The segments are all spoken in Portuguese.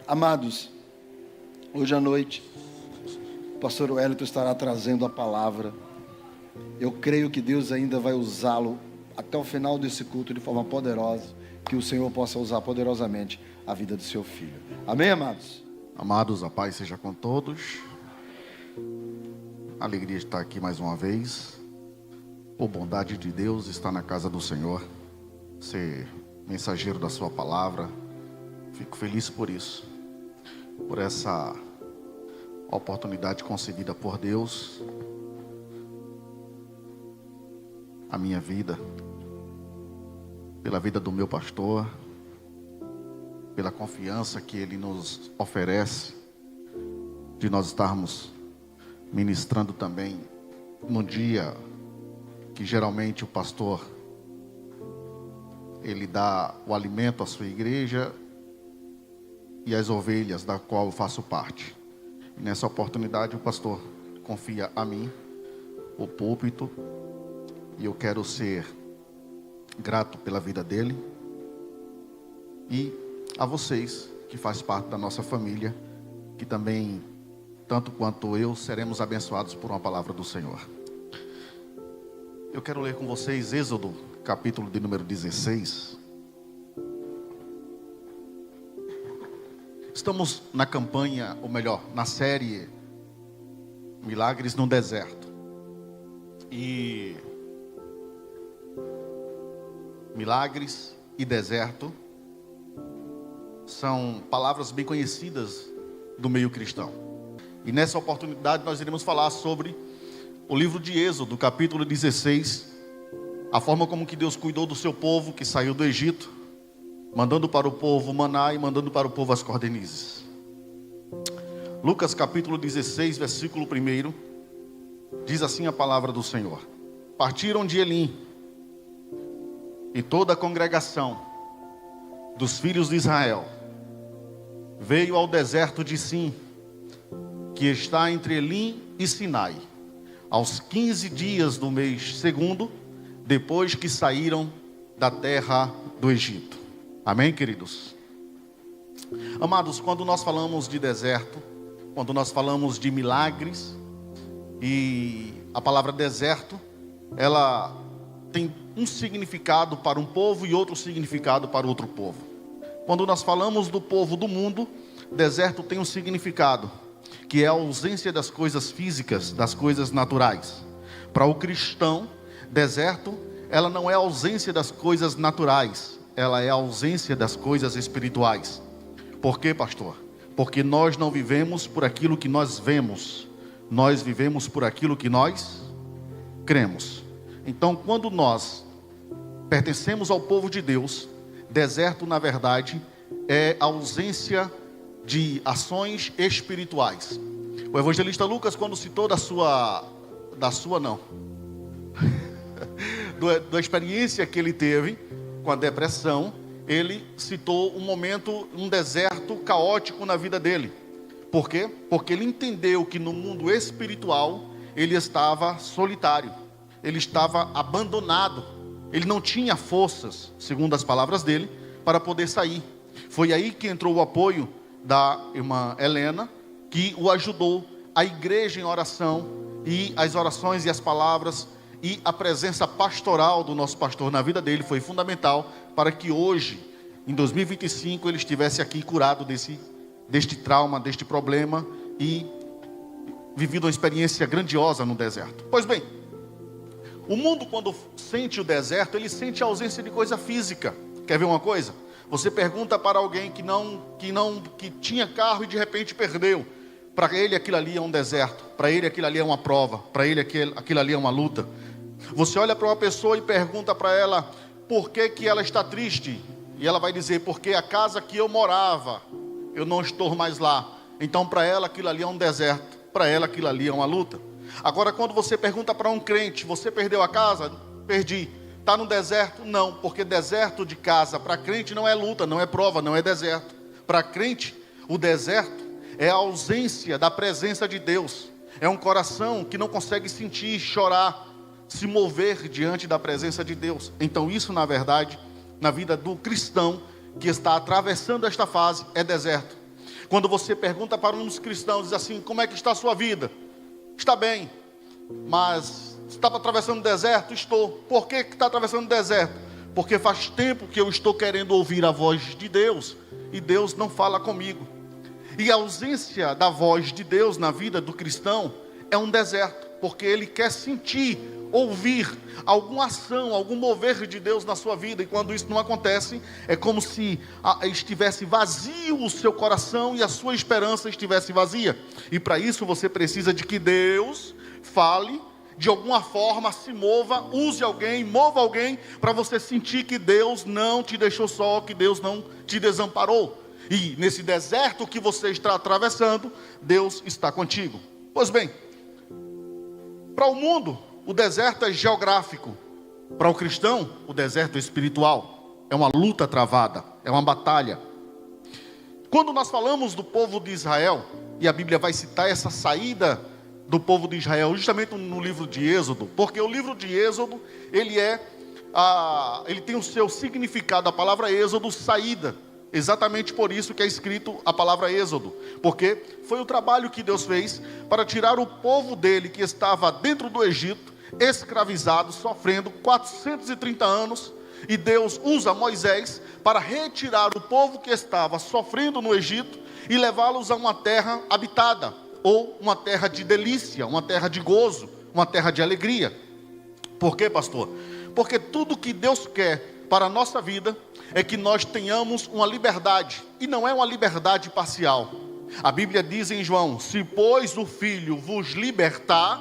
Amados, hoje à noite, o pastor Wellington estará trazendo a palavra. Eu creio que Deus ainda vai usá-lo até o final desse culto de forma poderosa, que o Senhor possa usar poderosamente a vida do seu filho. Amém, amados? Amados, a paz seja com todos. Alegria de estar aqui mais uma vez. Por bondade de Deus, estar na casa do Senhor, ser mensageiro da sua palavra. Fico feliz por isso, por essa oportunidade concedida por Deus à minha vida, pela vida do meu pastor, pela confiança que ele nos oferece, de nós estarmos ministrando também no dia que geralmente o pastor ele dá o alimento à sua igreja e às ovelhas da qual eu faço parte. E nessa oportunidade o pastor confia a mim o púlpito, e eu quero ser grato pela vida dele e a vocês que fazem parte da nossa família, que também, tanto quanto eu, seremos abençoados por uma palavra do Senhor. Eu quero ler com vocês Êxodo, capítulo de número 16. Estamos na campanha, ou melhor, na série Milagres no Deserto. E milagres e deserto são palavras bem conhecidas do meio cristão. E nessa oportunidade nós iremos falar sobre o livro de Êxodo, capítulo 16, a forma como que Deus cuidou do seu povo que saiu do Egito, mandando para o povo maná e mandando para o povo as cordonizes. Lucas capítulo 16, versículo 1, diz assim a palavra do Senhor: Partiram de Elim, e toda a congregação dos filhos de Israel veio ao deserto de Sim, que está entre Elim e Sinai, aos 15 dias do mês segundo, depois que saíram da terra do Egito. Amém, queridos? Amados, quando nós falamos de deserto, quando nós falamos de milagres, e a palavra deserto, ela tem um significado para um povo e outro significado para outro povo. Quando nós falamos do povo do mundo, deserto tem um significado, que é a ausência das coisas físicas, das coisas naturais. Para o cristão, deserto, ela não é a ausência das coisas naturais, ela é a ausência das coisas espirituais. Por quê, pastor? Porque nós não vivemos por aquilo que nós vemos, nós vivemos por aquilo que nós cremos. Então, quando nós pertencemos ao povo de Deus, deserto, na verdade, é a ausência de ações espirituais. O evangelista Lucas, quando citou da experiência que ele teve com a depressão, ele citou um momento, um deserto caótico na vida dele. Por quê? Porque ele entendeu que no mundo espiritual ele estava solitário, ele estava abandonado, ele não tinha forças, segundo as palavras dele, para poder sair. Foi aí que entrou o apoio da irmã Helena, que o ajudou, a igreja em oração, e as orações e as palavras e a presença pastoral do nosso pastor na vida dele foi fundamental para que hoje, em 2025, ele estivesse aqui curado deste trauma, deste problema, e vivido uma experiência grandiosa no deserto. Pois bem, o mundo, quando sente o deserto, ele sente a ausência de coisa física. Quer ver uma coisa? Você pergunta para alguém que tinha carro e de repente perdeu. Para ele aquilo ali é um deserto, para ele aquilo ali é uma prova, para ele aquilo ali é uma luta. Você olha para uma pessoa e pergunta para ela por que ela está triste, e ela vai dizer: porque a casa que eu morava, eu não estou mais lá. Então para ela aquilo ali é um deserto, para ela aquilo ali é uma luta. Agora, quando você pergunta para um crente: você perdeu a casa? Perdi. Está no deserto? Não, porque deserto de casa para crente não é luta, não é prova, não é deserto. Para crente, o deserto é a ausência da presença de Deus. É um coração que não consegue sentir, chorar, se mover diante da presença de Deus. Então isso, na verdade, na vida do cristão que está atravessando esta fase, é deserto. Quando você pergunta para uns cristãos, diz assim: como é que está a sua vida? Está bem, mas estava atravessando o deserto? Estou. Por que está atravessando o deserto? Porque faz tempo que eu estou querendo ouvir a voz de Deus, e Deus não fala comigo. E a ausência da voz de Deus na vida do cristão é um deserto, porque ele quer sentir, ouvir alguma ação, algum mover de Deus na sua vida, e quando isso não acontece, é como se estivesse vazio o seu coração e a sua esperança estivesse vazia. E para isso você precisa de que Deus fale, de alguma forma se mova, use alguém, mova alguém, para você sentir que Deus não te deixou só, que Deus não te desamparou. E nesse deserto que você está atravessando, Deus está contigo. Pois bem, para o mundo, o deserto é geográfico. Para o cristão, o deserto é espiritual. É uma luta travada, é uma batalha. Quando nós falamos do povo de Israel, e a Bíblia vai citar essa saída do povo de Israel, justamente no livro de Êxodo, porque o livro de Êxodo, ele tem o seu significado, a palavra Êxodo, saída. Exatamente por isso que é escrito a palavra Êxodo, porque foi o trabalho que Deus fez para tirar o povo dele, que estava dentro do Egito, escravizado, sofrendo 430 anos, e Deus usa Moisés para retirar o povo que estava sofrendo no Egito e levá-los a uma terra habitada, ou uma terra de delícia, uma terra de gozo, uma terra de alegria. Por quê, pastor? Porque tudo que Deus quer para a nossa vida é que nós tenhamos uma liberdade, e não é uma liberdade parcial. A Bíblia diz em João: se pois o Filho vos libertar,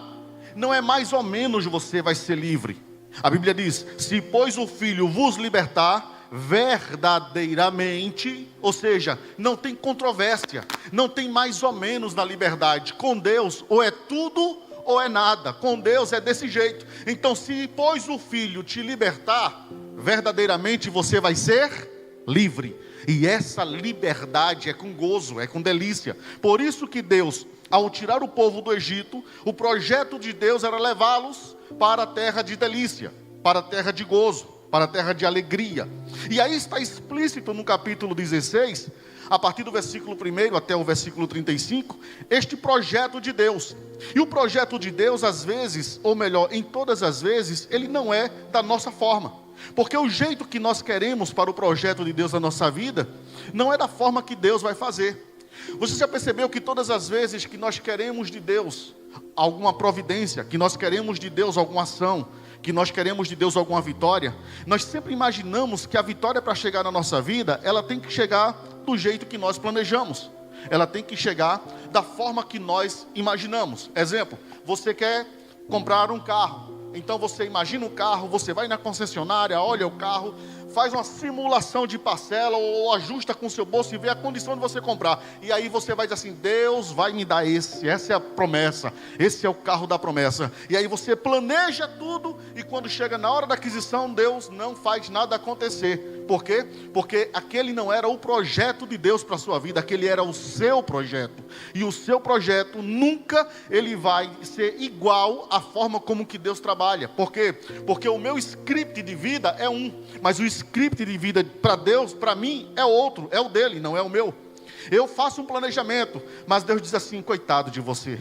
não é mais ou menos você vai ser livre. A Bíblia diz: se pois o Filho vos libertar, verdadeiramente, ou seja, não tem controvérsia, não tem mais ou menos na liberdade. Com Deus, ou é tudo ou é nada. Com Deus é desse jeito. Então, se pois o Filho te libertar, verdadeiramente você vai ser livre. E essa liberdade é com gozo, é com delícia. Por isso que Deus, ao tirar o povo do Egito, o projeto de Deus era levá-los para a terra de delícia, para a terra de gozo, para a terra de alegria. E aí está explícito no capítulo 16, a partir do versículo 1 até o versículo 35, este projeto de Deus. E o projeto de Deus, às vezes, ou melhor, em todas as vezes, ele não é da nossa forma. Porque o jeito que nós queremos para o projeto de Deus na nossa vida, não é da forma que Deus vai fazer. Você já percebeu que todas as vezes que nós queremos de Deus alguma providência, que nós queremos de Deus alguma ação, que nós queremos de Deus alguma vitória, nós sempre imaginamos que a vitória para chegar na nossa vida, ela tem que chegar do jeito que nós planejamos. Ela tem que chegar da forma que nós imaginamos. Exemplo, você quer comprar um carro. Então você imagina um carro, você vai na concessionária, olha o carro, faz uma simulação de parcela ou ajusta com o seu bolso e vê a condição de você comprar. E aí você vai dizer assim: Deus vai me dar essa é a promessa, esse é o carro da promessa. E aí você planeja tudo e quando chega na hora da aquisição, Deus não faz nada acontecer. Por quê? Porque aquele não era o projeto de Deus para a sua vida, aquele era o seu projeto. E o seu projeto nunca ele vai ser igual à forma como que Deus trabalha. Por quê? Porque o meu script de vida é um, mas o script de vida para Deus, para mim, é outro, é o dele, não é o meu. Eu faço um planejamento, mas Deus diz assim: coitado de você.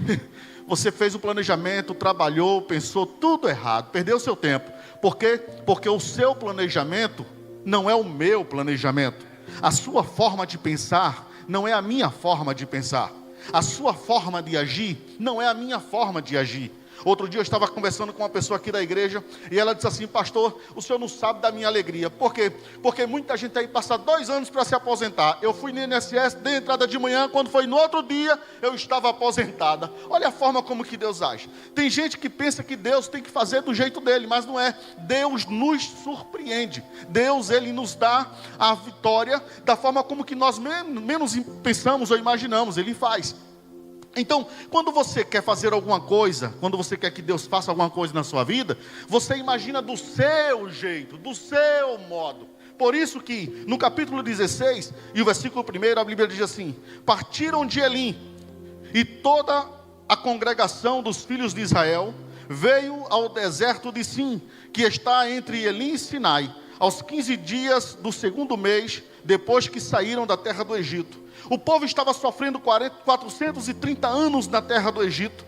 Você fez o planejamento, trabalhou, pensou tudo errado, perdeu seu tempo. Por quê? Porque o seu planejamento não é o meu planejamento. A sua forma de pensar não é a minha forma de pensar. A sua forma de agir não é a minha forma de agir. Outro dia eu estava conversando com uma pessoa aqui da igreja e ela disse assim: pastor, o senhor não sabe da minha alegria. Por quê? Porque muita gente aí passa 2 anos para se aposentar. Eu fui no INSS, dei entrada de manhã, quando foi no outro dia eu estava aposentada. Olha a forma como que Deus age. Tem gente que pensa que Deus tem que fazer do jeito dele, mas não é. Deus nos surpreende. Deus, ele nos dá a vitória da forma como que nós menos pensamos ou imaginamos. Ele faz. Então, quando você quer fazer alguma coisa, quando você quer que Deus faça alguma coisa na sua vida, você imagina do seu jeito, do seu modo. Por isso que no capítulo 16 e o versículo 1, a Bíblia diz assim: partiram de Elim, e toda a congregação dos filhos de Israel veio ao deserto de Sim, que está entre Elim e Sinai, aos 15 dias do segundo mês, depois que saíram da terra do Egito. O povo estava sofrendo 430 anos na terra do Egito,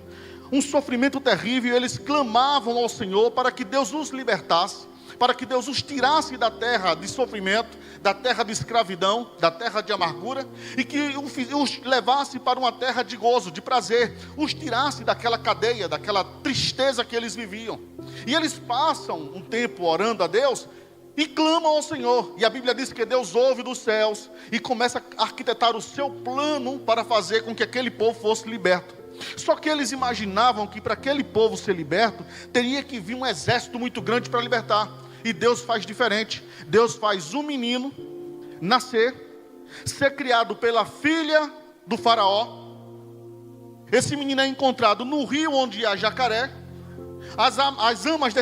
um sofrimento terrível, e eles clamavam ao Senhor para que Deus os libertasse, para que Deus os tirasse da terra de sofrimento, da terra de escravidão, da terra de amargura, e que os levasse para uma terra de gozo, de prazer, os tirasse daquela cadeia, daquela tristeza que eles viviam. E eles passam um tempo orando a Deus e clamam ao Senhor, e a Bíblia diz que Deus ouve dos céus e começa a arquitetar o seu plano para fazer com que aquele povo fosse liberto. Só que eles imaginavam que para aquele povo ser liberto, teria que vir um exército muito grande para libertar. E Deus faz diferente. Deus faz um menino nascer, ser criado pela filha do faraó. Esse menino é encontrado no rio onde há jacaré. As amas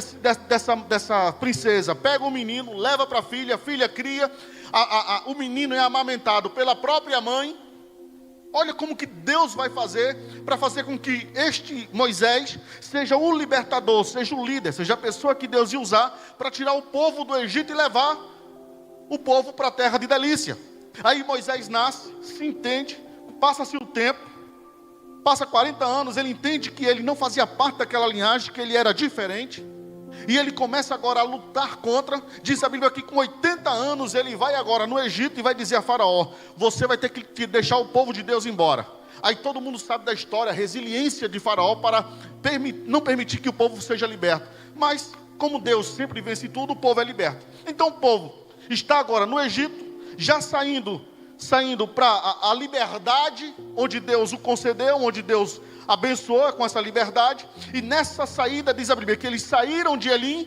dessa princesa pegam o menino, leva para a filha cria. O menino é amamentado pela própria mãe. Olha como que Deus vai fazer para fazer com que este Moisés seja o libertador, seja o líder, seja a pessoa que Deus ia usar para tirar o povo do Egito e levar o povo para a terra de delícia. Aí Moisés nasce, se entende, passa-se o tempo, passa 40 anos, ele entende que ele não fazia parte daquela linhagem, que ele era diferente. E ele começa agora a lutar contra. Diz a Bíblia que com 80 anos ele vai agora no Egito e vai dizer a Faraó: você vai ter que deixar o povo de Deus embora. Aí todo mundo sabe da história, a resiliência de Faraó para não permitir que o povo seja liberto. Mas como Deus sempre vence tudo, o povo é liberto. Então o povo está agora no Egito, já saindo para a liberdade, onde Deus o concedeu, onde Deus abençoou com essa liberdade. E nessa saída, diz a Bíblia, que eles saíram de Elim,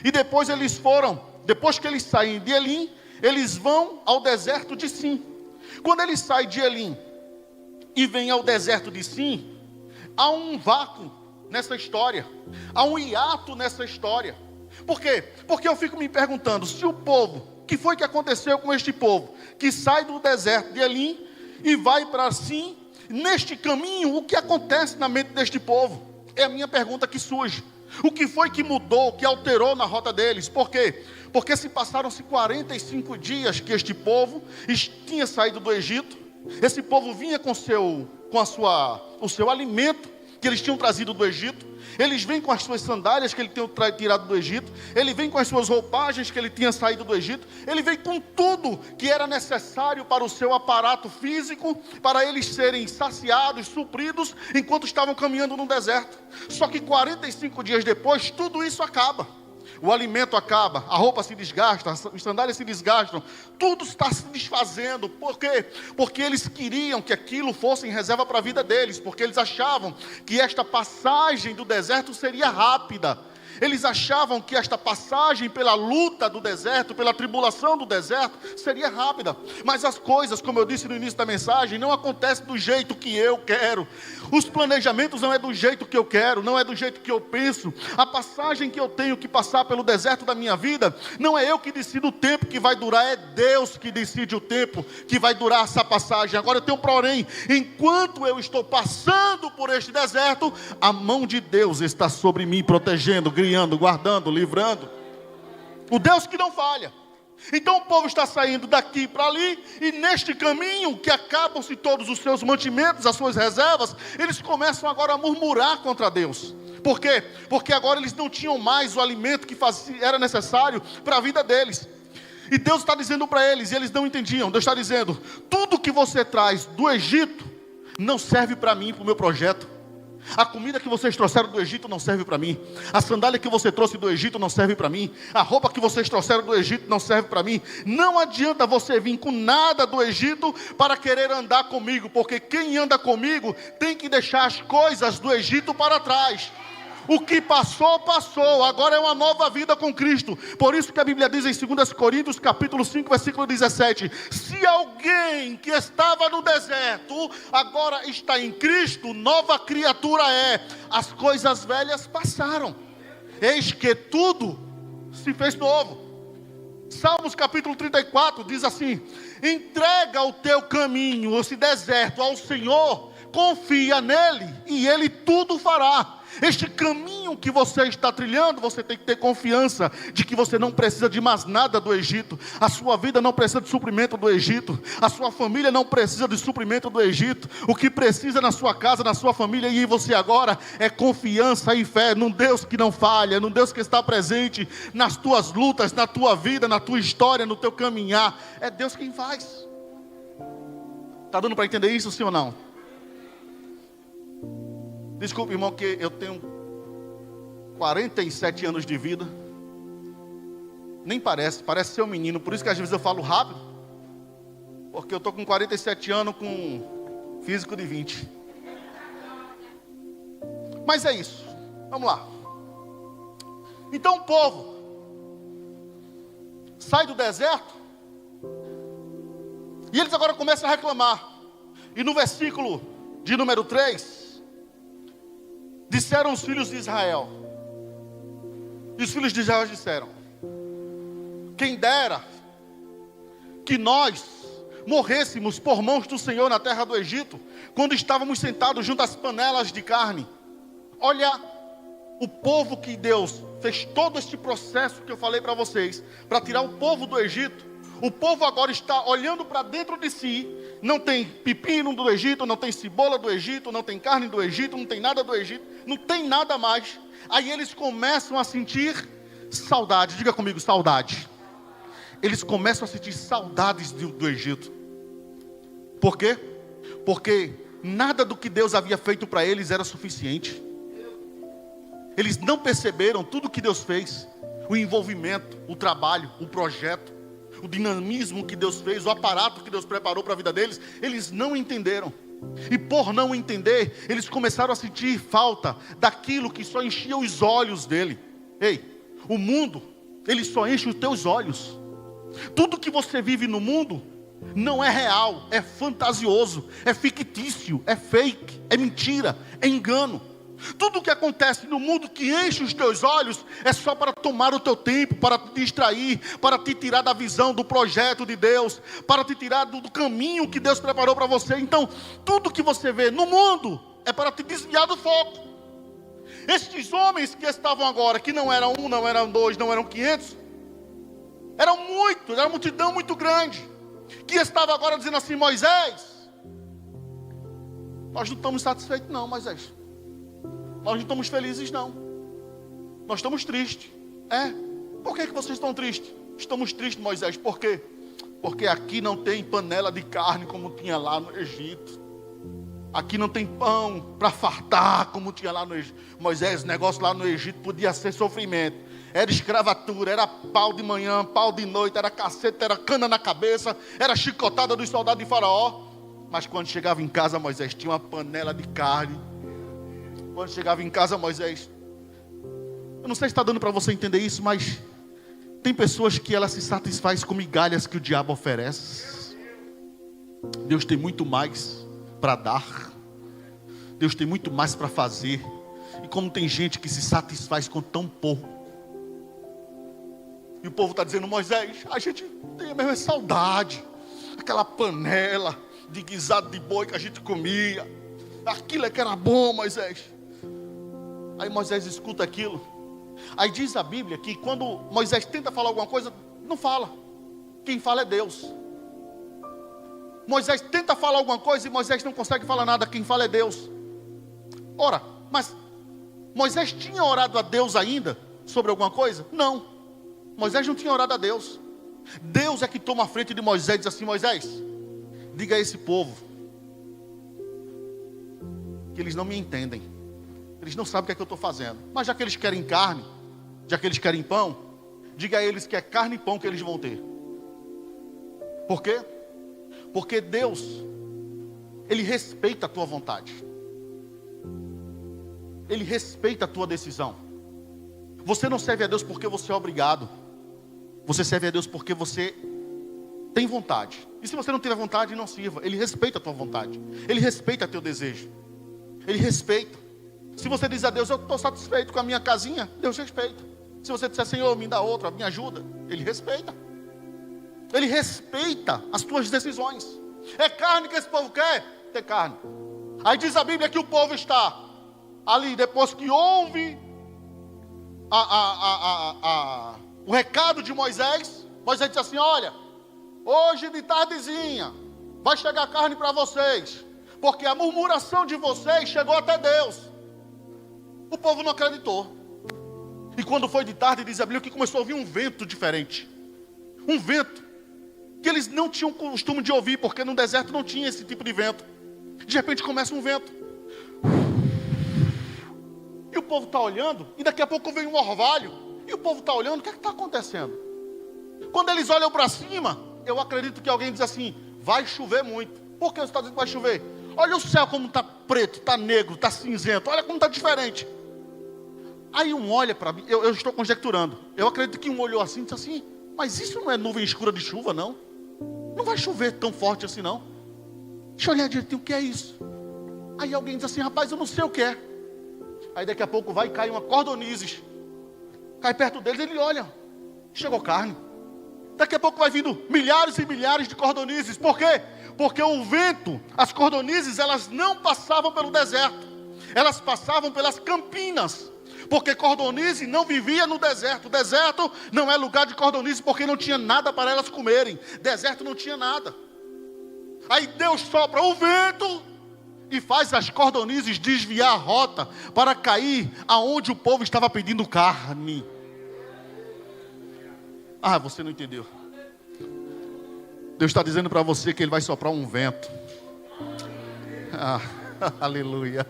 e depois que eles saem de Elim, eles vão ao deserto de Sim. Quando eles saem de Elim e vêm ao deserto de Sim, há um vácuo nessa história, há um hiato nessa história. Por quê? Porque eu fico me perguntando, se o povo, o que foi que aconteceu com este povo, que sai do deserto de Elim e vai para Sim, neste caminho, o que acontece na mente deste povo? É a minha pergunta que surge. O que foi que mudou, que alterou na rota deles? Por quê? Porque passaram-se 45 dias que este povo tinha saído do Egito. Esse povo vinha com o seu alimento que eles tinham trazido do Egito. Eles vêm com as suas sandálias que ele tinha tirado do Egito. Ele vem com as suas roupagens que ele tinha saído do Egito. Ele vem com tudo que era necessário para o seu aparato físico, para eles serem saciados, supridos, enquanto estavam caminhando no deserto. Só que 45 dias depois, tudo isso acaba. O alimento acaba, a roupa se desgasta, as sandálias se desgastam, tudo está se desfazendo. Por quê? Porque eles queriam que aquilo fosse em reserva para a vida deles, porque eles achavam que esta passagem do deserto seria rápida. Eles achavam que esta passagem pela luta do deserto, pela tribulação do deserto, seria rápida. Mas as coisas, como eu disse no início da mensagem, não acontecem do jeito que eu quero. Os planejamentos não é do jeito que eu quero, não é do jeito que eu penso. A passagem que eu tenho que passar pelo deserto da minha vida, não é eu que decido o tempo que vai durar, é Deus que decide o tempo que vai durar essa passagem. Agora eu tenho um porém, enquanto eu estou passando por este deserto, a mão de Deus está sobre mim, protegendo, guiando, guardando, livrando. O Deus que não falha. Então o povo está saindo daqui para ali, e neste caminho que acabam-se todos os seus mantimentos, as suas reservas, eles começam agora a murmurar contra Deus. Por quê? Porque agora eles não tinham mais o alimento que era necessário para a vida deles. E Deus está dizendo para eles, e eles não entendiam. Deus está dizendo: tudo que você traz do Egito não serve para mim, para o meu projeto. A comida que vocês trouxeram do Egito não serve para mim. A sandália que você trouxe do Egito não serve para mim. A roupa que vocês trouxeram do Egito não serve para mim. Não adianta você vir com nada do Egito para querer andar comigo, porque quem anda comigo tem que deixar as coisas do Egito para trás. O que passou, passou. Agora é uma nova vida com Cristo. Por isso que a Bíblia diz em 2 Coríntios, capítulo 5, versículo 17: se alguém que estava no deserto, agora está em Cristo, nova criatura é. As coisas velhas passaram. Eis que tudo se fez novo. Salmos capítulo 34 diz assim: entrega o teu caminho, esse deserto, ao Senhor, confia nele, e ele tudo fará. este caminho que você está trilhando, você tem que ter confiança de que você não precisa de mais nada do Egito. A sua vida não precisa de suprimento do Egito. A sua família não precisa de suprimento do Egito. O que precisa na sua casa, na sua família e em você agora é confiança e fé num Deus que não falha, num Deus que está presente nas tuas lutas, na tua vida, na tua história, no teu caminhar. É Deus quem faz. Está dando para entender isso, sim ou não? Desculpe, irmão, que eu tenho 47 anos de vida. Nem parece ser um menino. Por isso que às vezes eu falo rápido. Porque eu estou com 47 anos com físico de 20. Mas é isso. Vamos lá. Então o povo sai do deserto. E eles agora começam a reclamar. E no versículo de número 3... disseram os filhos de Israel. E os filhos de Israel disseram: quem dera que nós morrêssemos por mãos do Senhor na terra do Egito, quando estávamos sentados junto às panelas de carne. Olha o povo que Deus fez todo este processo que eu falei para vocês, para tirar o povo do Egito. O povo agora está olhando para dentro de si. Não tem pepino do Egito, não tem cebola do Egito, não tem carne do Egito, não tem nada do Egito, não tem nada mais. Aí eles começam a sentir saudade. Diga comigo, saudade. Eles começam a sentir saudades do Egito. Por quê? Porque nada do que Deus havia feito para eles era suficiente. Eles não perceberam tudo que Deus fez. O envolvimento, o trabalho, o projeto, o dinamismo que Deus fez, o aparato que Deus preparou para a vida deles. Eles não entenderam. E por não entender, eles começaram a sentir falta daquilo que só enchia os olhos dele. Ei, o mundo, ele só enche os teus olhos. Tudo que você vive no mundo não é real, é fantasioso, é fictício, é fake, é mentira, é engano. Tudo que acontece no mundo que enche os teus olhos é só para tomar o teu tempo, para te distrair, para te tirar da visão do projeto de Deus, para te tirar do caminho que Deus preparou para você. Então, tudo que você vê no mundo é para te desviar do foco. Estes homens que estavam agora, que não eram 1, não eram 2, não eram 500, eram muitos, era uma multidão muito grande, que estava agora dizendo assim: Moisés, nós não estamos satisfeitos não, Moisés. Nós não estamos felizes não. Nós estamos tristes. Por que vocês estão tristes? Estamos tristes, Moisés. Por quê? Porque aqui não tem panela de carne como tinha lá no Egito. Aqui não tem pão para fartar como tinha lá no Egito. Moisés, o negócio lá no Egito podia ser sofrimento. Era escravatura, era pau de manhã, pau de noite, era caceta, era cana na cabeça, era chicotada dos soldados de Faraó. Mas quando chegava em casa, Moisés, tinha uma panela de carne. Quando chegava em casa, Moisés, eu não sei se está dando para você entender isso, mas tem pessoas que ela se satisfaz com migalhas que o diabo oferece. Deus tem muito mais para dar. Deus tem muito mais para fazer. E como tem gente que se satisfaz com tão pouco. E o povo está dizendo: Moisés, a gente tem a mesma saudade. Aquela panela de guisado de boi que a gente comia. Aquilo é que era bom, Moisés. Aí Moisés escuta aquilo. Aí diz a Bíblia que quando Moisés tenta falar alguma coisa, não fala. Quem fala é Deus. Moisés tenta falar alguma coisa e Moisés não consegue falar nada. Quem fala é Deus. Ora, mas Moisés tinha orado a Deus ainda sobre alguma coisa? Não. Moisés não tinha orado a Deus. Deus é que toma a frente de Moisés e diz assim: Moisés, diga a esse povo que eles não me entendem. Eles não sabem o que é que eu estou fazendo. Mas já que eles querem carne, já que eles querem pão, diga a eles que é carne e pão que eles vão ter. Por quê? Porque Deus, Ele respeita a tua vontade. Ele respeita a tua decisão. Você não serve a Deus porque você é obrigado. Você serve a Deus porque você tem vontade. E se você não tiver vontade, não sirva. Ele respeita a tua vontade. Ele respeita teu desejo. Ele respeita. Se você diz a Deus: eu estou satisfeito com a minha casinha, Deus respeita. Se você disser: Senhor, me dá outra, me ajuda, Ele respeita. Ele respeita as tuas decisões. É carne que esse povo quer? Ter carne. Aí diz a Bíblia que o povo está ali depois que houve o recado de Moisés, Moisés disse assim: olha, hoje de tardezinha vai chegar carne para vocês, porque a murmuração de vocês chegou até Deus. O povo não acreditou. E quando foi de tarde, diz a Bíblia que começou a ouvir um vento diferente. Um vento que eles não tinham costume de ouvir, porque no deserto não tinha esse tipo de vento. De repente começa um vento. E o povo está olhando, e daqui a pouco vem um orvalho. E o povo está olhando, o que é que está acontecendo? Quando eles olham para cima, eu acredito que alguém diz assim: vai chover muito. Por que você está dizendo que vai chover? Olha o céu como está preto, está negro, está cinzento, olha como está diferente. Aí um olha para mim, eu estou conjecturando, eu acredito que um olhou assim e disse assim: mas isso não é nuvem escura de chuva, não? Não vai chover tão forte assim, não? Deixa eu olhar direitinho, o que é isso? Aí alguém diz assim: rapaz, eu não sei o que é. Aí daqui a pouco vai cair uma cordonizes, cai perto deles, ele olha, chegou carne. Daqui a pouco vai vindo milhares e milhares de cordonizes. Por quê? Porque o vento, as cordonizes, elas não passavam pelo deserto, elas passavam pelas campinas. Porque cordonize não vivia no deserto. O deserto não é lugar de cordonize, porque não tinha nada para elas comerem. Deserto não tinha nada. Aí Deus sopra o vento e faz as cordonizes desviar a rota para cair aonde o povo estava pedindo carne. Ah, você não entendeu. Deus está dizendo para você que Ele vai soprar um vento. Ah, aleluia.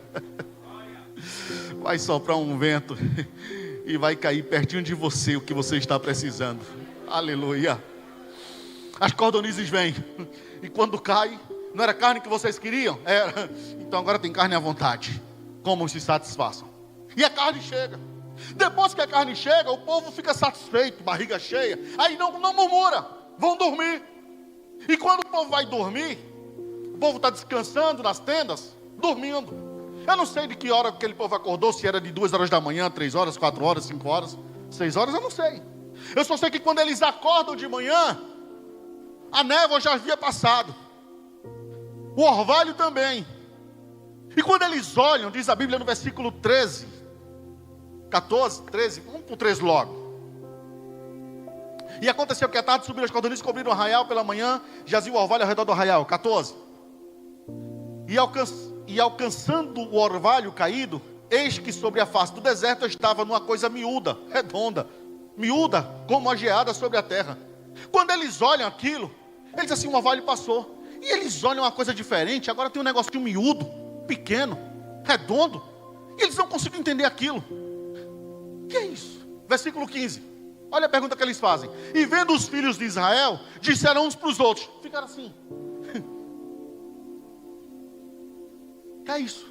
Vai soprar um vento e vai cair pertinho de você o que você está precisando. Aleluia. As cordonizes vêm, e quando cai, não era carne que vocês queriam? Era. Então agora tem carne à vontade. Comam e se satisfaçam. E a carne chega. Depois que a carne chega, o povo fica satisfeito, barriga cheia. Aí não murmura, vão dormir. E quando o povo vai dormir, o povo está descansando nas tendas, dormindo. Eu não sei de que hora aquele povo acordou, se era de 2 horas da manhã, 3 horas, 4 horas, 5 horas, 6 horas, eu não sei. Eu só sei que quando eles acordam de manhã, a névoa já havia passado, o orvalho também. E quando eles olham, diz a Bíblia no versículo 13, 14, 13, vamos para o 13 logo. E aconteceu que à tarde subiram as cordonizes, cobriram o arraial, pela manhã jazia o orvalho ao redor do arraial. 14. E alcançando o orvalho caído, eis que sobre a face do deserto estava numa coisa miúda, redonda, miúda como a geada sobre a terra. Quando eles olham aquilo, eles dizem assim: o orvalho passou. E eles olham uma coisa diferente, agora tem um negócio de um miúdo, pequeno, redondo. E eles não conseguem entender aquilo. O que é isso? Versículo 15. Olha a pergunta que eles fazem. E vendo os filhos de Israel, disseram uns para os outros. Ficaram assim. Que é isso?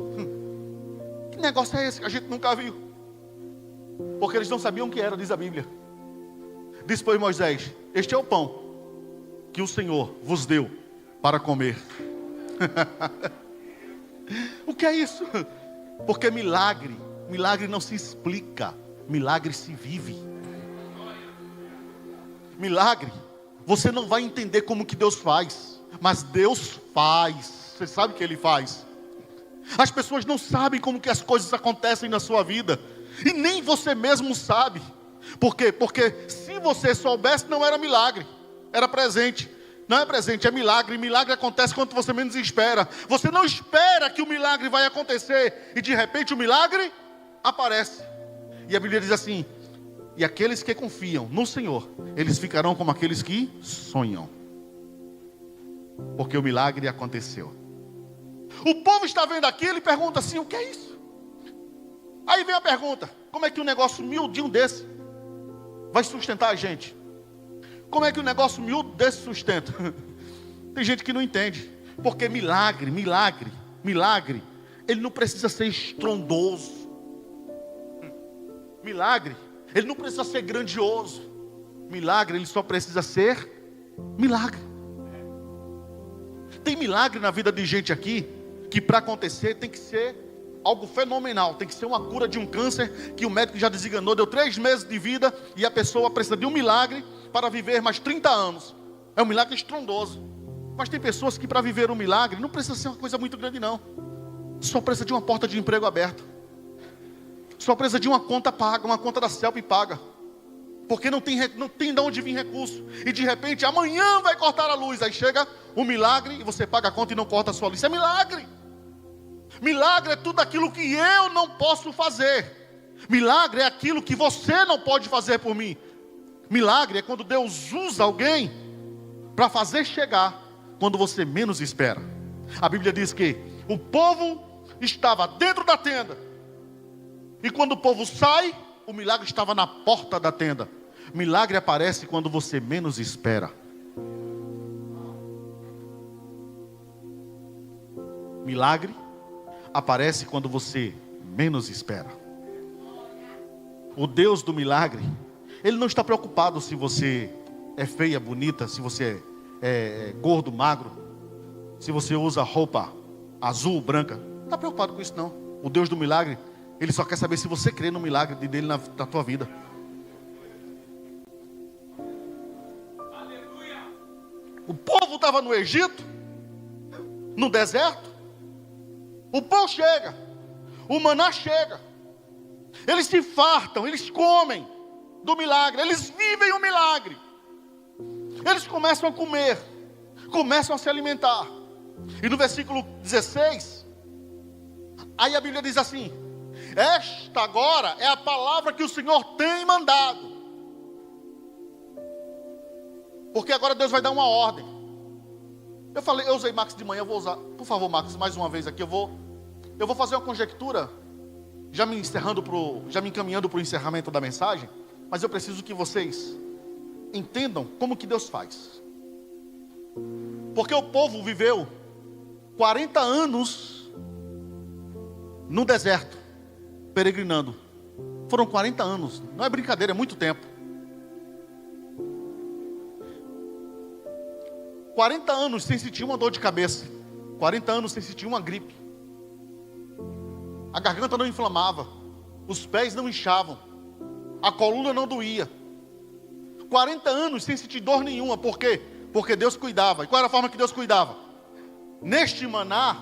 Que negócio é esse que a gente nunca viu? Porque eles não sabiam o que era, diz a Bíblia. Disse, pois, Moisés: este é o pão que o Senhor vos deu para comer. O que é isso? Porque milagre não se explica, milagre se vive. Milagre, você não vai entender como que Deus faz, mas Deus faz. Você sabe o que Ele faz? As pessoas não sabem como que as coisas acontecem na sua vida, e nem você mesmo sabe. Por quê? Porque se você soubesse, não era milagre, era presente. Não é presente, é milagre. Milagre acontece quando você menos espera. Você não espera que o milagre vai acontecer, e de repente o milagre aparece. E a Bíblia diz assim: e aqueles que confiam no Senhor, eles ficarão como aqueles que sonham. Porque o milagre aconteceu. O povo está vendo aquilo e pergunta assim: o que é isso? Aí vem a pergunta: como é que um negócio miudinho desse vai sustentar a gente? Como é que um negócio miúdo desse sustenta? Tem gente que não entende. Porque milagre, ele não precisa ser estrondoso. Milagre, ele não precisa ser grandioso. Milagre, ele só precisa ser milagre. Tem milagre na vida de gente aqui que para acontecer tem que ser algo fenomenal. Tem que ser uma cura de um câncer que o médico já desenganou, deu 3 meses de vida, e a pessoa precisa de um milagre para viver mais 30 anos. É um milagre estrondoso. Mas tem pessoas que para viver um milagre não precisa ser uma coisa muito grande, não. Só precisa de uma porta de emprego aberta. Só precisa de uma conta paga, uma conta da CELP paga. Porque não tem de onde vir recurso. E de repente, amanhã vai cortar a luz. Aí chega o milagre e você paga a conta e não corta a sua luz. Isso é milagre. Milagre é tudo aquilo que eu não posso fazer. Milagre é aquilo que você não pode fazer por mim. Milagre é quando Deus usa alguém para fazer chegar quando você menos espera. A Bíblia diz que o povo estava dentro da tenda. E quando o povo sai, o milagre estava na porta da tenda. Milagre aparece quando você menos espera. Milagre aparece quando você menos espera. O Deus do milagre, Ele não está preocupado se você é feia, bonita, se você é gordo, magro, se você usa roupa azul, branca. Não está preocupado com isso não. O Deus do milagre, Ele só quer saber se você crê no milagre dele na tua vida. O povo estava no Egito, no deserto. O pão chega, o maná chega. Eles se fartam, eles comem do milagre, eles vivem o milagre. Eles começam a comer, começam a se alimentar. E no versículo 16, aí a Bíblia diz assim: esta agora é a palavra que o Senhor tem mandado. Porque agora Deus vai dar uma ordem. Eu usei Max de manhã, eu vou usar. Por favor, Max, mais uma vez aqui, eu vou fazer uma conjectura, já me encaminhando para o encerramento da mensagem, mas eu preciso que vocês entendam como que Deus faz. Porque o povo viveu 40 anos no deserto, peregrinando. Foram 40 anos, não é brincadeira, é muito tempo. 40 anos sem sentir uma dor de cabeça. 40 anos sem sentir uma gripe. A garganta não inflamava. Os pés não inchavam. A coluna não doía. 40 anos sem sentir dor nenhuma. Por quê? Porque Deus cuidava. E qual era a forma que Deus cuidava? Neste maná,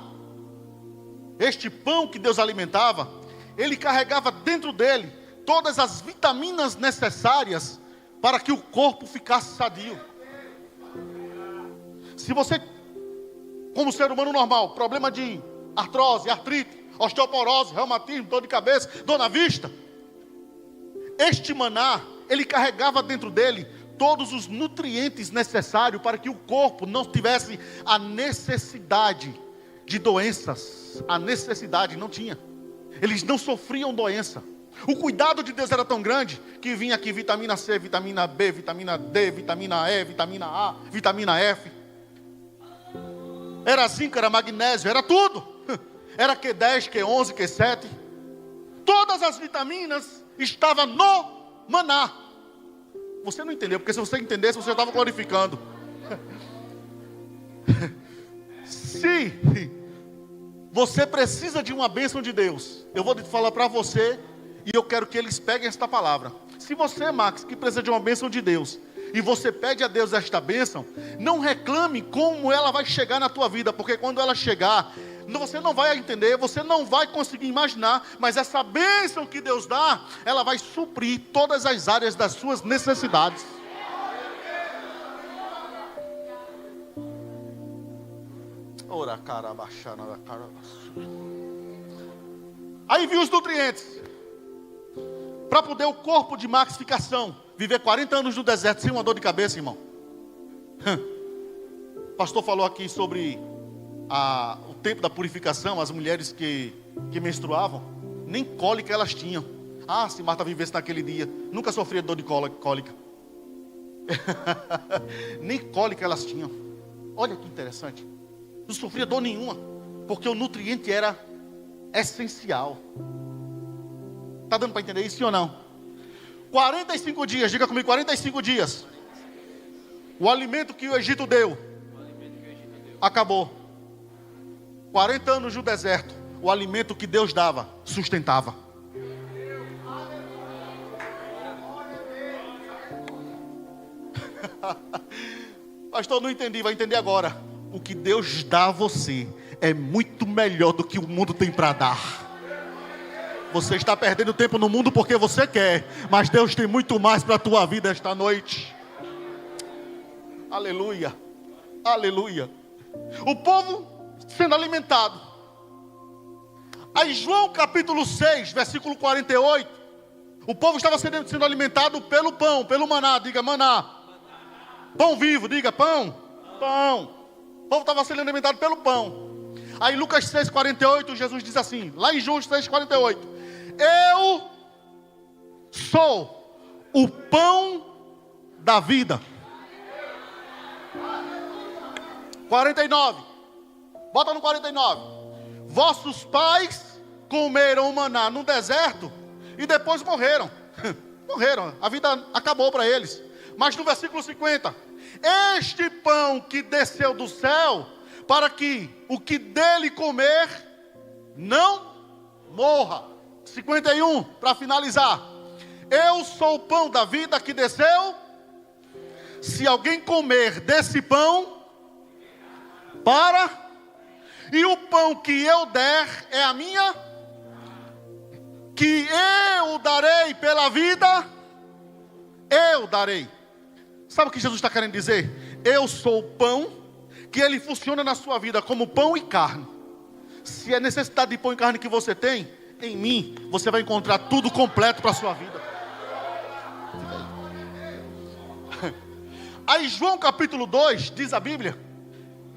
este pão que Deus alimentava, Ele carregava dentro dele todas as vitaminas necessárias para que o corpo ficasse sadio. Se você, como ser humano normal, problema de artrose, artrite, osteoporose, reumatismo, dor de cabeça, dor na vista, este maná, ele carregava dentro dele todos os nutrientes necessários para que o corpo não tivesse a necessidade de doenças. A necessidade não tinha. Eles não sofriam doença. O cuidado de Deus era tão grande que vinha aqui vitamina C, vitamina B, vitamina D, vitamina E, vitamina A, vitamina F. Era zinco, era magnésio, era tudo. Era Q10, Q11, Q7. Todas as vitaminas estavam no maná. Você não entendeu, porque se você entendesse, você já estava glorificando. Se você precisa de uma bênção de Deus, eu vou falar para você, e eu quero que eles peguem esta palavra. Se você, Max, que precisa de uma bênção de Deus, e você pede a Deus esta bênção, não reclame como ela vai chegar na tua vida, porque quando ela chegar, você não vai entender, você não vai conseguir imaginar, mas essa bênção que Deus dá, ela vai suprir todas as áreas das suas necessidades. Ora, cara, baixar na cara. Aí viu os nutrientes. Para poder o corpo de Max ficar são, viver 40 anos no deserto sem uma dor de cabeça, irmão. O pastor falou aqui sobre o tempo da purificação. As mulheres que menstruavam, nem cólica elas tinham. Ah, se Marta vivesse naquele dia, nunca sofria dor de cólica. Nem cólica elas tinham. Olha que interessante. Não sofria dor nenhuma, porque o nutriente era essencial. Está dando para entender isso, sim ou não? 45 dias, diga comigo, 45 dias. O alimento que o Egito deu acabou. 40 anos no deserto, o alimento que Deus dava sustentava. Pastor, não entendi, vai entender agora. O que Deus dá a você é muito melhor do que o mundo tem para dar. Você está perdendo tempo no mundo porque você quer, mas Deus tem muito mais para a tua vida esta noite. Aleluia, aleluia. O povo sendo alimentado. Aí João capítulo 6, versículo 48. O povo estava sendo alimentado pelo pão, pelo maná. Diga maná. Pão vivo, diga pão. Pão. O povo estava sendo alimentado pelo pão. Aí Lucas 6, 48, Jesus diz assim, lá em João 6, 48. Eu sou o pão da vida. 49. Bota no 49. Vossos pais comeram o maná no deserto e depois morreram. Morreram, a vida acabou para eles. Mas no versículo 50. Este pão que desceu do céu, para que o que dele comer não morra. 51, para finalizar. Eu sou o pão da vida que desceu. Se alguém comer desse pão, e o pão que eu der é a minha, que eu darei pela vida, eu darei. Sabe o que Jesus está querendo dizer? Eu sou o pão, que ele funciona na sua vida como pão e carne. Se é necessidade de pão e carne que você tem, em mim, você vai encontrar tudo completo para a sua vida. Aí João capítulo 2, diz a Bíblia,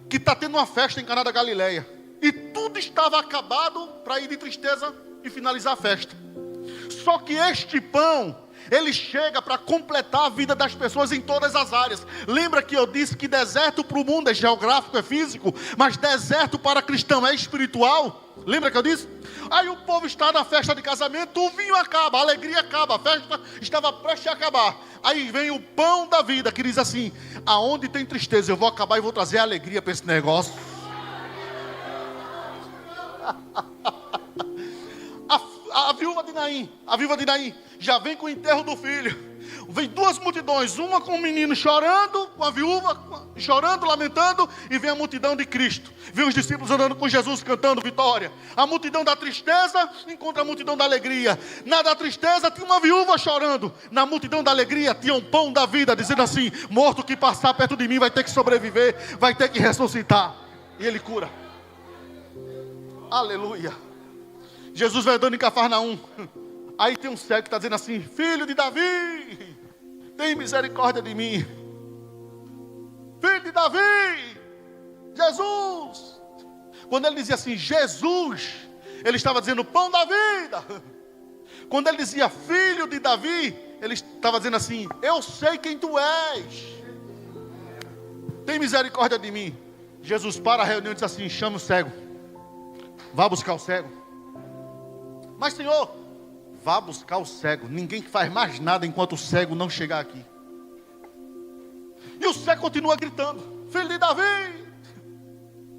que está tendo uma festa em Caná da Galileia. E tudo estava acabado para ir de tristeza e finalizar a festa. Só que este pão, ele chega para completar a vida das pessoas em todas as áreas. Lembra que eu disse que deserto para o mundo é geográfico, é físico, mas deserto para cristão é espiritual? Lembra que eu disse? Aí o povo está na festa de casamento, o vinho acaba, a alegria acaba, a festa estava prestes a acabar. Aí vem o pão da vida que diz assim: aonde tem tristeza eu vou acabar e vou trazer alegria para esse negócio. A viúva de Naim já vem com o enterro do filho. Vem duas multidões, uma com o menino chorando, com a viúva chorando, lamentando, e vem a multidão de Cristo. Vem os discípulos andando com Jesus cantando vitória. A multidão da tristeza encontra a multidão da alegria. Na da tristeza tinha uma viúva chorando. Na multidão da alegria tinha um pão da vida, dizendo assim: morto que passar perto de mim vai ter que sobreviver, vai ter que ressuscitar. E ele cura. Aleluia. Jesus vai andando em Cafarnaum. Aí tem um cego que está dizendo assim: filho de Davi, tem misericórdia de mim. Filho de Davi, Jesus. Quando ele dizia assim, Jesus, ele estava dizendo pão da vida. Quando ele dizia filho de Davi, ele estava dizendo assim: eu sei quem tu és. Tem misericórdia de mim. Jesus para a reunião e diz assim: chama o cego. Vá buscar o cego. Mas Senhor, vá buscar o cego. Ninguém faz mais nada enquanto o cego não chegar aqui. E o cego continua gritando: filho de Davi.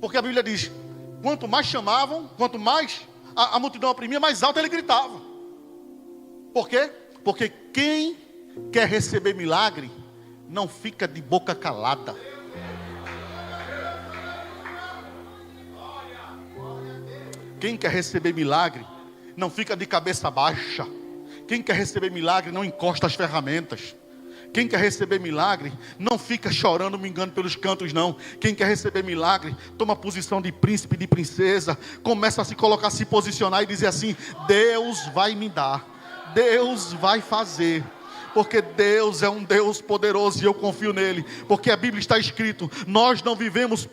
Porque a Bíblia diz: quanto mais chamavam, quanto mais a multidão oprimia, mais alto ele gritava. Por quê? Porque quem quer receber milagre não fica de boca calada. Quem quer receber milagre não fica de cabeça baixa. Quem quer receber milagre não encosta as ferramentas. Quem quer receber milagre não fica chorando, me engano, pelos cantos, não. Quem quer receber milagre toma posição de príncipe, de princesa, começa a se colocar, se posicionar e dizer assim: Deus vai me dar, Deus vai fazer, porque Deus é um Deus poderoso e eu confio nele. Porque a Bíblia está escrito: nós não vivemos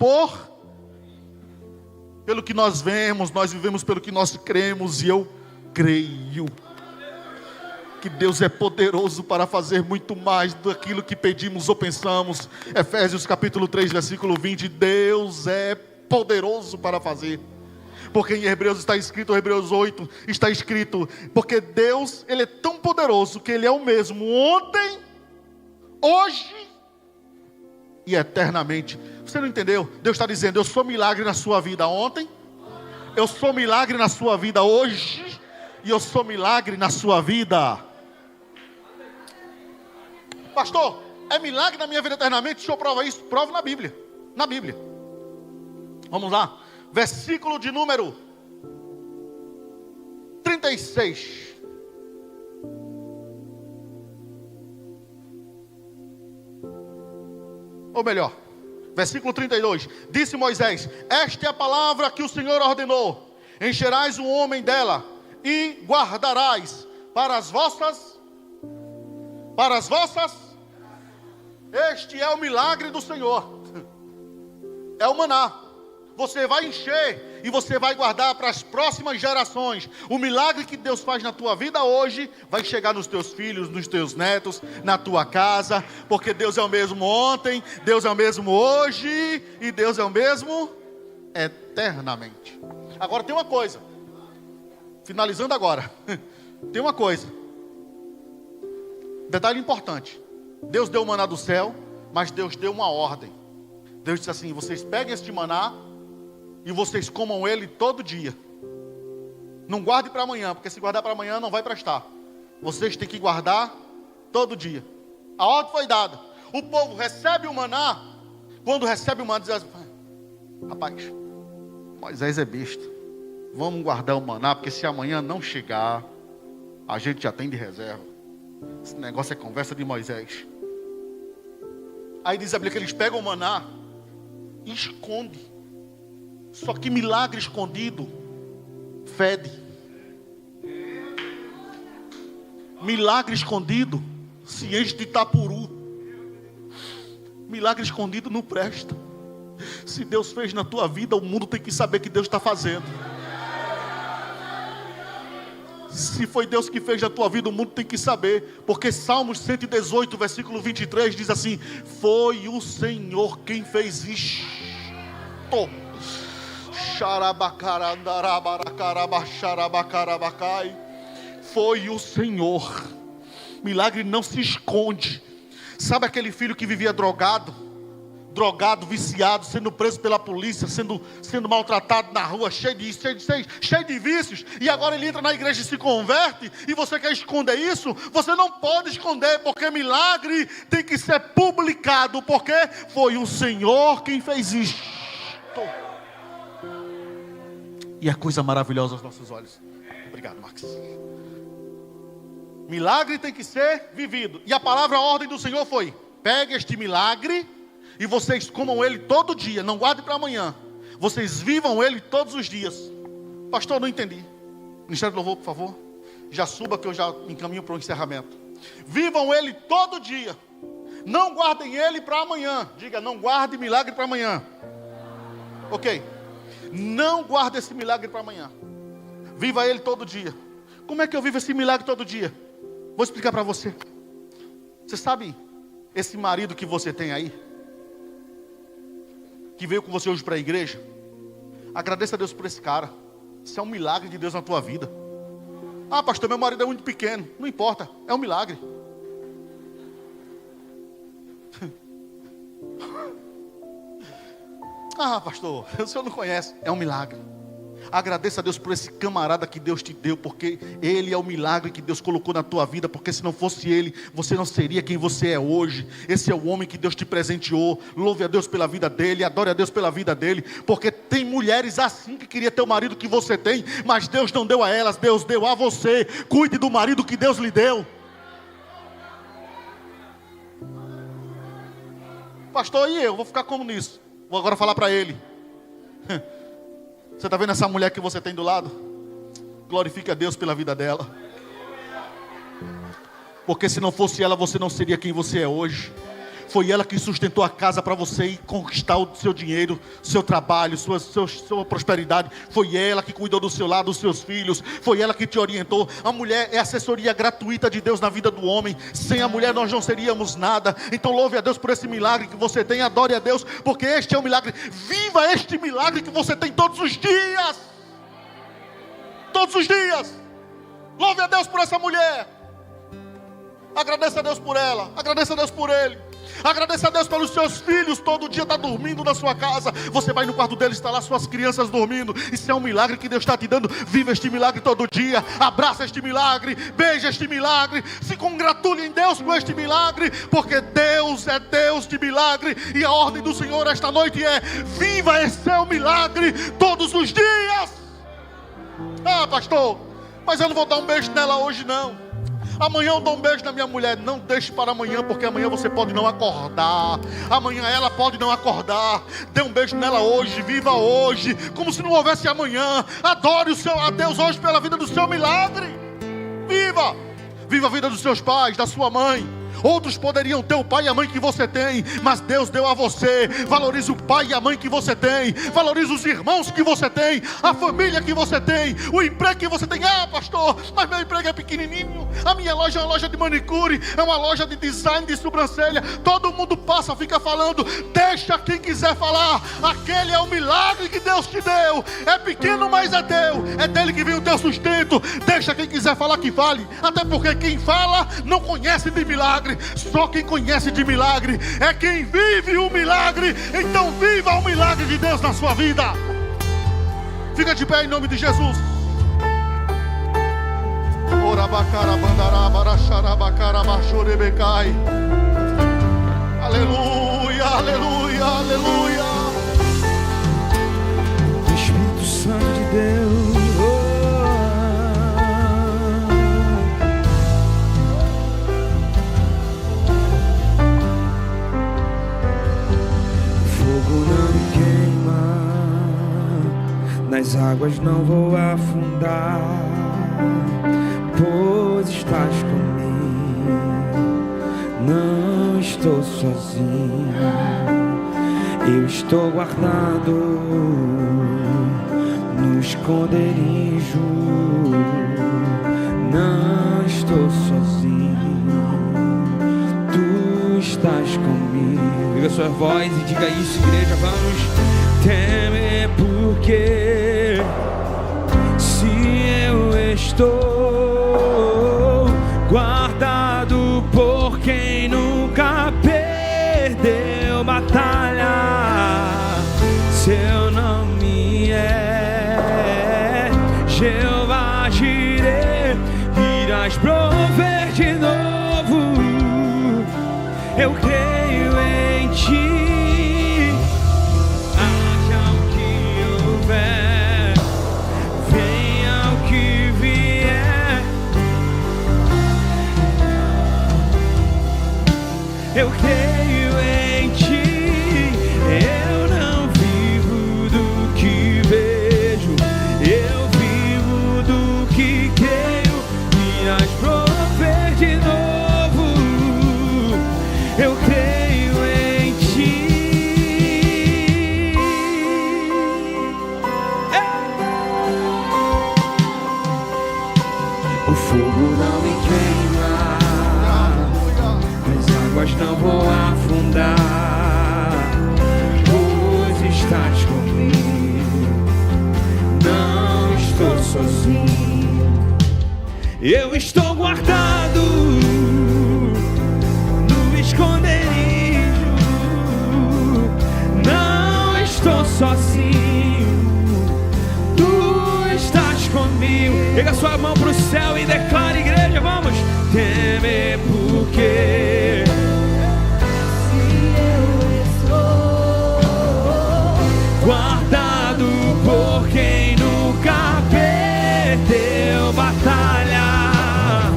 pelo que nós vemos, nós vivemos pelo que nós cremos. E eu creio que Deus é poderoso para fazer muito mais daquilo que pedimos ou pensamos. Efésios capítulo 3, versículo 20. Deus é poderoso para fazer. Porque em Hebreus está escrito, Hebreus 8, está escrito: porque Deus, Ele é tão poderoso que Ele é o mesmo ontem, hoje e eternamente. Você não entendeu? Deus está dizendo: eu sou milagre na sua vida ontem, eu sou milagre na sua vida hoje, e eu sou milagre na sua vida. Pastor, é milagre na minha vida eternamente? Deixa eu provar isso. Prova na Bíblia. Na Bíblia. Vamos lá. Versículo de número 36. Ou melhor, versículo 32. Disse Moisés: esta é a palavra que o Senhor ordenou. Encherás o homem dela e guardarás para as vossas. Este é o milagre do Senhor. É o maná. Você vai encher e você vai guardar para as próximas gerações. O milagre que Deus faz na tua vida hoje vai chegar nos teus filhos, nos teus netos, na tua casa, porque Deus é o mesmo ontem, Deus é o mesmo hoje e Deus é o mesmo eternamente. Agora tem uma coisa, finalizando agora, tem uma coisa, detalhe importante. Deus deu o maná do céu, mas Deus deu uma ordem. Deus disse assim: vocês peguem este maná e vocês comam ele todo dia. Não guarde para amanhã, porque se guardar para amanhã não vai prestar. Vocês têm que guardar todo dia. A ordem foi dada. O povo recebe o maná. Quando recebe o maná, diz assim: rapaz, Moisés é besta. Vamos guardar o maná, porque se amanhã não chegar, a gente já tem de reserva. Esse negócio é conversa de Moisés. Aí diz a Bíblia que eles pegam o maná e escondem. Só que milagre escondido fede. Milagre escondido se enche de tapuru. Milagre escondido não presta. Se Deus fez na tua vida, o mundo tem que saber que Deus está fazendo. Se foi Deus que fez na tua vida, o mundo tem que saber. Porque Salmos 118, versículo 23 diz assim: foi o Senhor quem fez isto. Foi o Senhor. Milagre não se esconde. Sabe aquele filho que vivia drogado, viciado, sendo preso pela polícia, sendo maltratado na rua, cheio de vícios, e agora ele entra na igreja e se converte, e você quer esconder isso? Você não pode esconder, porque milagre tem que ser publicado, porque foi o Senhor quem fez isto. E é coisa maravilhosa aos nossos olhos. Obrigado, Max. Milagre tem que ser vivido. E a palavra, a ordem do Senhor foi: pegue este milagre e vocês comam ele todo dia. Não guarde para amanhã. Vocês vivam ele todos os dias. Pastor, não entendi. Ministério do Louvor, por favor. Já suba que eu já encaminho para o encerramento. Vivam ele todo dia. Não guardem ele para amanhã. Diga: não guarde milagre para amanhã. Ok. Não guarde esse milagre para amanhã. Viva ele todo dia. Como é que eu vivo esse milagre todo dia? Vou explicar para você. Você sabe, esse marido que você tem aí, que veio com você hoje para a igreja, agradeça a Deus por esse cara. Isso é um milagre de Deus na tua vida. Ah, pastor, meu marido é muito pequeno. Não importa, é um milagre. Ah, pastor, o senhor não conhece. É um milagre. Agradeça a Deus por esse camarada que Deus te deu, porque ele é o milagre que Deus colocou na tua vida, porque se não fosse ele, você não seria quem você é hoje. Esse é o homem que Deus te presenteou. Louve a Deus pela vida dele, adore a Deus pela vida dele, porque tem mulheres assim que queria ter o marido que você tem, mas Deus não deu a elas, Deus deu a você. Cuide do marido que Deus lhe deu. Pastor, e eu? Vou ficar como nisso? Vou agora falar para ele. Você está vendo essa mulher que você tem do lado? Glorifique a Deus pela vida dela. Porque se não fosse ela, você não seria quem você é hoje. Foi ela que sustentou a casa para você ir conquistar o seu dinheiro, seu trabalho, sua prosperidade. Foi ela que cuidou do seu lado, dos seus filhos. Foi ela que te orientou. A mulher é assessoria gratuita de Deus na vida do homem. Sem a mulher nós não seríamos nada. Então louve a Deus por esse milagre que você tem. Adore a Deus, porque este é o milagre. Viva este milagre que você tem todos os dias. Todos os dias. Louve a Deus por essa mulher. Agradeça a Deus por ela. Agradeça a Deus por ele. Agradeça a Deus pelos seus filhos. Todo dia está dormindo na sua casa. Você vai no quarto dele, está lá suas crianças dormindo. Isso é um milagre que Deus está te dando. Viva este milagre todo dia. Abraça este milagre. Beija este milagre. Se congratule em Deus com este milagre, porque Deus é Deus de milagre. E a ordem do Senhor esta noite é: viva esse seu milagre todos os dias. Ah, pastor, Mas eu não vou dar um beijo nela hoje não. Amanhã eu dou um beijo na minha mulher. Não deixe para amanhã, porque amanhã você pode não acordar. Amanhã ela pode não acordar. Dê um beijo nela hoje, viva hoje, como se não houvesse amanhã. Adore a Deus hoje pela vida do seu milagre. Viva! Viva a vida dos seus pais, da sua mãe. Outros poderiam ter o pai e a mãe que você tem, mas Deus deu a você. Valorize o pai e a mãe que você tem. Valorize os irmãos que você tem, a família que você tem, o emprego que você tem. Ah, pastor, mas meu emprego é pequenininho. A minha loja é uma loja de manicure, é uma loja de design de sobrancelha. Todo mundo passa, fica falando. Deixa quem quiser falar. Aquele é o milagre que Deus te deu. É pequeno, mas é teu. É dele que vem o teu sustento. Deixa quem quiser falar que fale. Até porque quem fala não conhece de milagre. Só quem conhece de milagre é quem vive o milagre. Então viva o milagre de Deus na sua vida. Fica de pé em nome de Jesus. Aleluia, aleluia, aleluia. Espírito Santo de Deus, nas águas não vou afundar, pois estás comigo. Não estou sozinho, eu estou guardado no esconderijo. Não estou sozinho, tu estás comigo. Liga sua voz e diga isso, igreja, vamos. Teme porque se eu estou guardado por quem nunca perdeu batalha, seu nome é Jeová Jireh, irás prover de novo. Eu creio em ti. Eu creio em ti, eu não vivo do que vejo, eu vivo do que creio, irás prover de novo. Eu creio em ti. O fogo não me queima, mas não vou afundar, pois estás comigo. Não estou sozinho, eu estou guardado no esconderijo. Não estou sozinho, tu estás comigo. Pega sua mão pro céu e declara, igreja, vamos. Teme porque guardado por quem nunca perdeu batalha,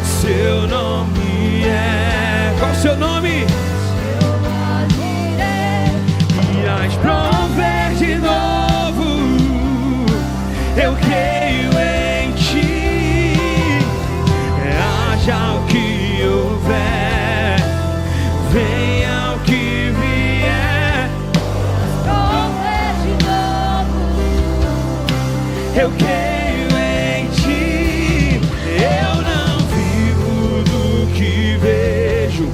seu nome é... Qual o seu nome? Irás prover de novo. Eu creio em ti. Haja o que houver, venha o que vier. Eu creio em ti, eu não vivo do que vejo,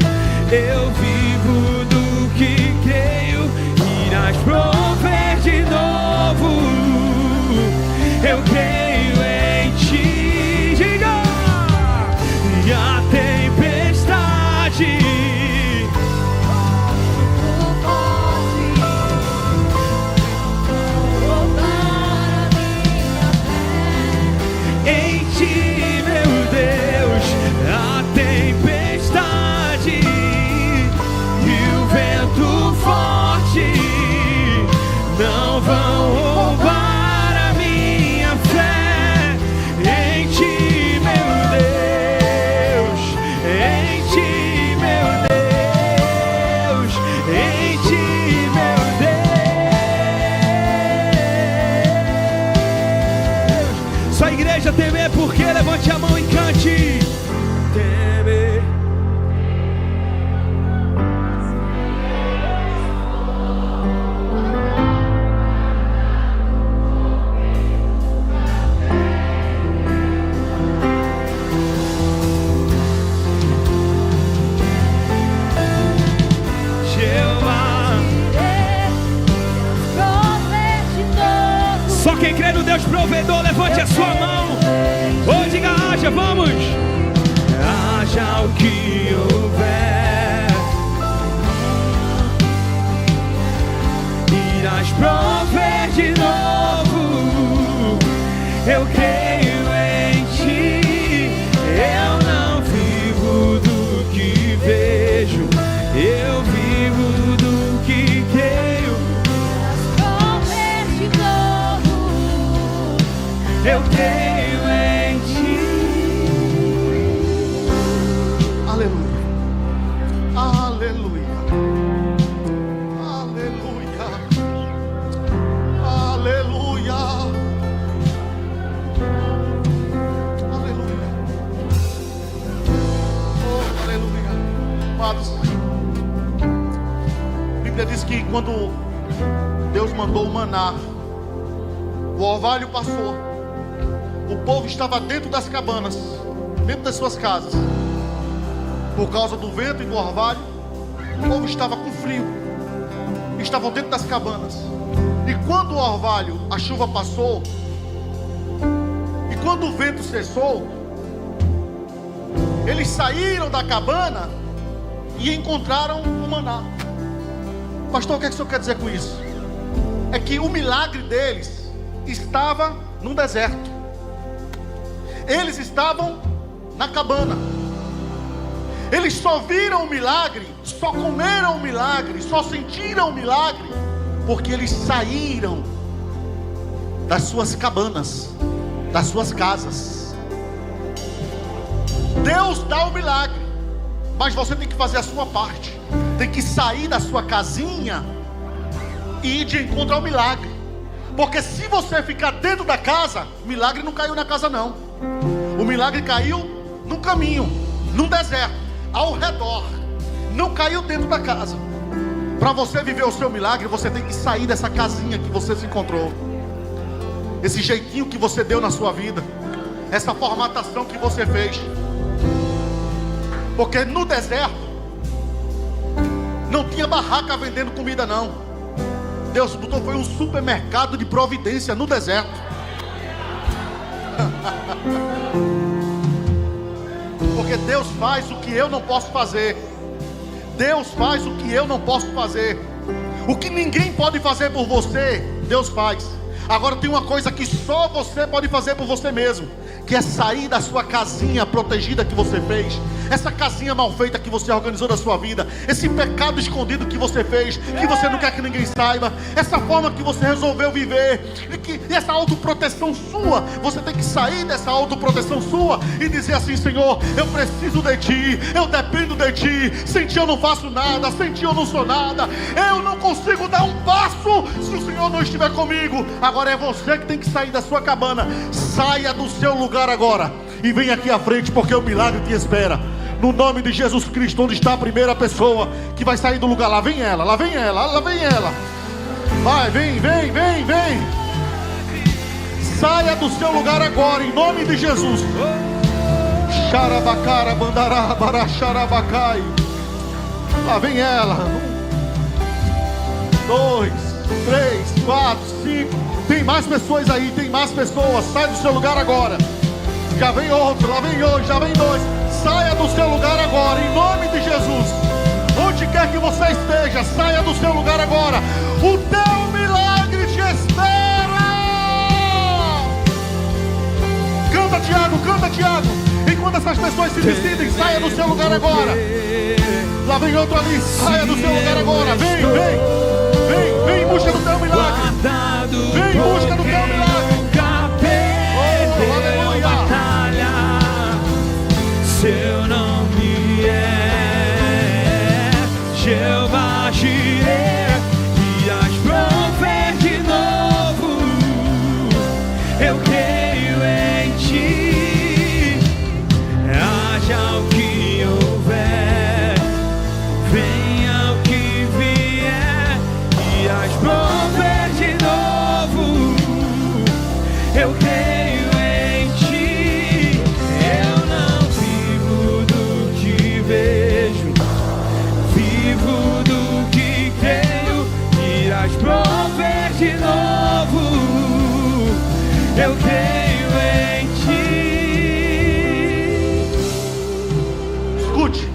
eu vivo do que creio, irás prover de novo. Eu creio em ti, diga, e a tempestade sua igreja temer, porque levante a mão e cante. Temer. Só quem crê no Deus provedor, levante a sua mão. Ou diga, haja, vamos. Haja o que houver, irás prover de novo. Eu creio em ti. Eu não vivo do que vejo, eu vivo do que creio. Eu creio em ti. Aleluia. Aleluia. Aleluia. Aleluia. Aleluia. Oh, aleluia. Amados, a Bíblia diz que quando Deus mandou o maná, o orvalho passou. O povo estava dentro das cabanas, dentro das suas casas. Por causa do vento e do orvalho, o povo estava com frio. Estavam dentro das cabanas. E quando o orvalho, a chuva passou, e quando o vento cessou, eles saíram da cabana e encontraram o maná. Pastor, o que é que o senhor quer dizer com isso? É que o milagre deles estava no deserto. Eles estavam na cabana. Eles só viram o milagre, só comeram o milagre, só sentiram o milagre, porque eles saíram das suas cabanas, das suas casas. Deus dá o milagre, mas você tem que fazer a sua parte. Tem que sair da sua casinha e ir de encontro ao milagre. Porque se você ficar dentro da casa, o milagre não caiu na casa não. O milagre caiu no caminho, num deserto, ao redor. Não caiu dentro da casa. Para você viver o seu milagre, você tem que sair dessa casinha que você se encontrou. Esse jeitinho que você deu na sua vida, essa formatação que você fez. Porque no deserto não tinha barraca vendendo comida não. Deus botou, foi um supermercado de providência no deserto. Porque Deus faz o que eu não posso fazer. Deus faz o que eu não posso fazer. O que ninguém pode fazer por você, Deus faz. Agora tem uma coisa que só você pode fazer por você mesmo, que é sair da sua casinha protegida que você fez, essa casinha mal feita que você organizou da sua vida, esse pecado escondido que você fez, que você não quer que ninguém saiba, essa forma que você resolveu viver, e essa autoproteção sua. Você tem que sair dessa autoproteção sua e dizer assim: Senhor, eu preciso de Ti, eu dependo de Ti. Sem Ti eu não faço nada, sem Ti eu não sou nada, eu não consigo dar um passo se o Senhor não estiver comigo. Agora é você que tem que sair da sua cabana. Saia do seu lugar agora e vem aqui à frente, porque o milagre te espera. No nome de Jesus Cristo. Onde está a primeira pessoa que vai sair do lugar? Lá vem ela, lá vem ela, lá vem ela. Vai, vem, vem, vem, vem. Saia do seu lugar agora, em nome de Jesus. Xarabacara, bandará, baraxarabacai. Lá vem ela. 1, 2, 3, 4, 5. Tem mais pessoas aí, tem mais pessoas. Sai do seu lugar agora. Já vem outro, lá vem outro, já vem dois. Saia do seu lugar agora, em nome de Jesus. Onde quer que você esteja, saia do seu lugar agora. O teu milagre te espera. Canta, Tiago, canta, Tiago. Enquanto essas pessoas se decidem, saia do seu lugar agora. Lá vem outro ali, saia do seu lugar agora. Vem, vem, vem, vem em busca do teu milagre. Vem em busca do teu milagre. Seu nome é Jeová Jireh, irás prover de novo. Eu creio em eu creio em ti. Escute,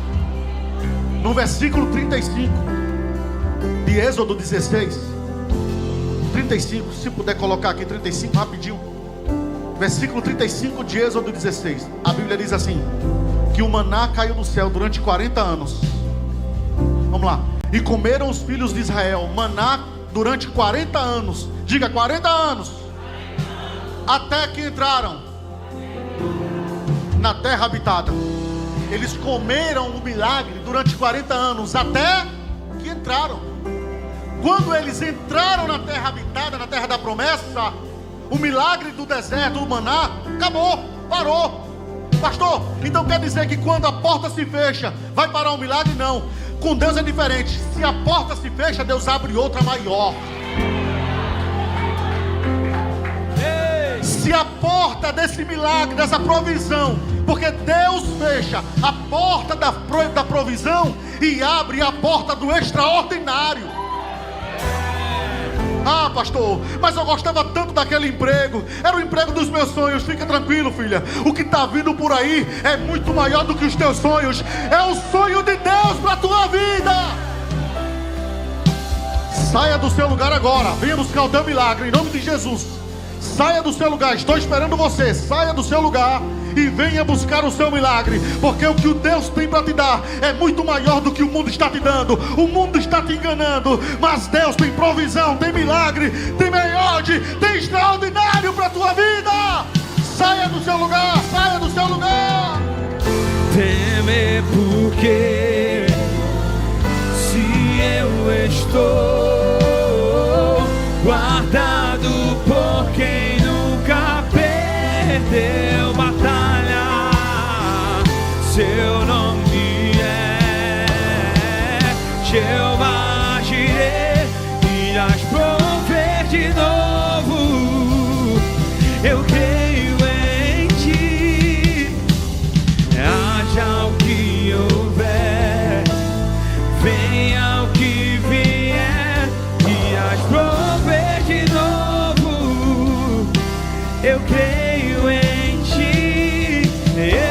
no versículo 35 de Êxodo 16, 35, se puder colocar aqui 35 rapidinho. Versículo 35 de Êxodo 16, a Bíblia diz assim: que o maná caiu do céu durante 40 anos. Vamos lá. E comeram os filhos de Israel maná durante 40 anos. Diga, 40 anos. Até que entraram na terra habitada. Eles comeram o milagre durante 40 anos, até que entraram. Quando eles entraram na terra habitada, na terra da promessa, o milagre do deserto, o maná, acabou, parou. Pastor, então quer dizer que quando a porta se fecha, vai parar o milagre? Não. Com Deus é diferente. Se a porta se fecha, Deus abre outra maior. Se a porta desse milagre, dessa provisão, porque Deus fecha a porta da provisão e abre a porta do extraordinário. Ah, pastor, mas eu gostava tanto daquele emprego, era o emprego dos meus sonhos. Fica tranquilo, filha, o que está vindo por aí é muito maior do que os teus sonhos. É o sonho de Deus para a tua vida. Saia do seu lugar agora, venha buscar o teu milagre em nome de Jesus. Saia do seu lugar, estou esperando você. Saia do seu lugar e venha buscar o seu milagre, porque o que o Deus tem para te dar é muito maior do que o mundo está te dando. O mundo está te enganando, mas Deus tem provisão, tem milagre, tem melhor, tem extraordinário para a tua vida. Saia do seu lugar, saia do seu lugar. Teme porque se eu estou guardado por quem nunca perdeu batalha, seu nome é Jeová Jireh, irás prover de novo. Eu creio em ti, haja o que houver, venha o que vier, irás prover de novo. Eu creio em ti.